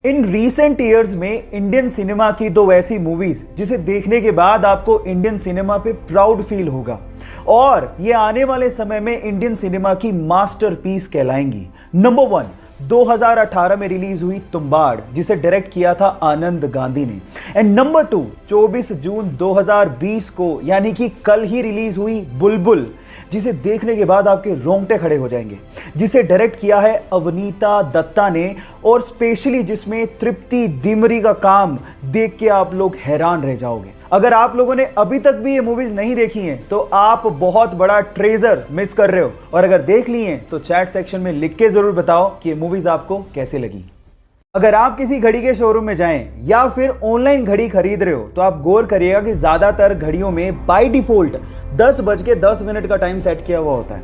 In recent years में Indian cinema की दो ऐसी मूवीज जिसे देखने के बाद आपको इंडियन सिनेमा पे प्राउड फील होगा और ये आने वाले समय में इंडियन सिनेमा की मास्टरपीस कहलाएंगी। नंबर 1, 2018 में रिलीज हुई तुम्बाड़, जिसे डायरेक्ट किया था आनंद गांधी ने। एंड नंबर 2, 24 जून 2020 को यानी कि कल ही रिलीज हुई बुलबुल, जिसे देखने के बाद आपके रोंगटे खड़े हो जाएंगे, जिसे डायरेक्ट किया है अवनीता दत्ता ने और स्पेशली जिसमें तृप्ति दिमरी का काम देख के आप लोग हैरान रह जाओगे। अगर आप लोगों ने अभी तक भी ये मूवीज नहीं देखी हैं तो आप बहुत बड़ा ट्रेजर मिस कर रहे हो, और अगर देख ली हैं तो चैट सेक्शन में लिख के जरूर बताओ कि ये मूवीज आपको कैसे लगी। अगर आप किसी घड़ी के शोरूम में जाएं या फिर ऑनलाइन घड़ी खरीद रहे हो तो आप गौर करिएगा कि ज्यादातर घड़ियों में बाय डिफॉल्ट 10:10 का टाइम सेट किया हुआ होता है।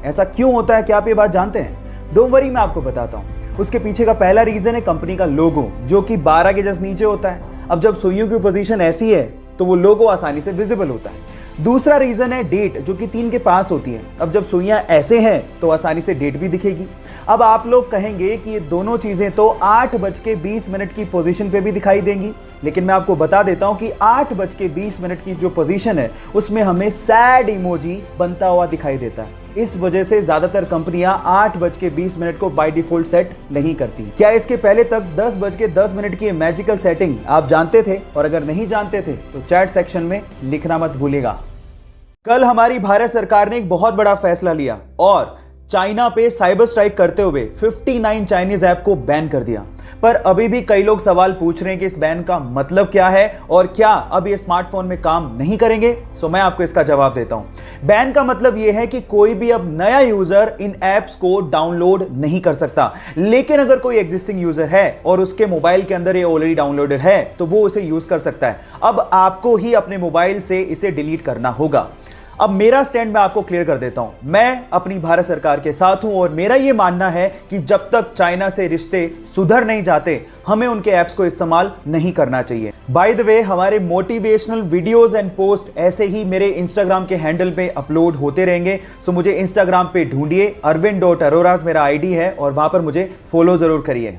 ऐसा क्यों होता है, क्या आप ये बात जानते हैं? डोंट वरी, मैं आपको बताता हूँ। उसके पीछे का पहला रीजन है कंपनी का लोगो, जो कि 12 के जस्ट नीचे होता है। अब जब सुइयों की पोजीशन ऐसी है तो वो लोगो आसानी से विजिबल होता है। दूसरा रीजन है डेट, जो कि 3 के पास होती है। अब जब सुइयां ऐसे हैं तो आसानी से डेट भी दिखेगी। अब आप लोग कहेंगे कि ये दोनों चीजें तो 8:20 की पोजीशन पे भी दिखाई देंगी, लेकिन मैं आपको बता देता हूं कि 8:20 की जो पोजीशन है उसमें हमें सैड इमोजी बनता हुआ दिखाई देता है। इस वजह से ज्यादातर कंपनियां 8:20 को बाय डिफॉल्ट सेट नहीं करती। क्या इसके पहले तक 10:10 की मैजिकल सेटिंग आप जानते थे? और अगर नहीं जानते थे तो चैट सेक्शन में लिखना मत भूलिएगा। कल हमारी भारत सरकार ने एक बहुत बड़ा फैसला लिया और चाइना पे साइबर स्ट्राइक करते हुए 59 चाइनीज ऐप को बैन कर दिया। पर अभी भी कई लोग सवाल पूछ रहे हैं कि इस बैन का मतलब क्या है और क्या अब ये स्मार्टफोन में काम नहीं करेंगे। सो मैं आपको इसका जवाब देता हूं। बैन का मतलब यह है कि कोई भी अब नया यूजर इन ऐप्स को डाउनलोड नहीं कर सकता, लेकिन अगर कोई एग्जिस्टिंग यूजर है और उसके मोबाइल के अंदर ये ऑलरेडी डाउनलोडेड है तो वो उसे यूज कर सकता है। अब आपको ही अपने मोबाइल से इसे डिलीट करना होगा। अब मेरा स्टैंड मैं आपको क्लियर कर देता हूं। मैं अपनी भारत सरकार के साथ हूं और मेरा यह मानना है कि जब तक चाइना से रिश्ते सुधर नहीं जाते हमें उनके ऐप्स को इस्तेमाल नहीं करना चाहिए। बाय द वे, हमारे मोटिवेशनल वीडियोस एंड पोस्ट ऐसे ही मेरे इंस्टाग्राम के हैंडल पे अपलोड होते रहेंगे। सो मुझे इंस्टाग्राम पे ढूंढिए, arvind.aroras मेरा आईडी है और वहां पर मुझे फॉलो जरूर करिए।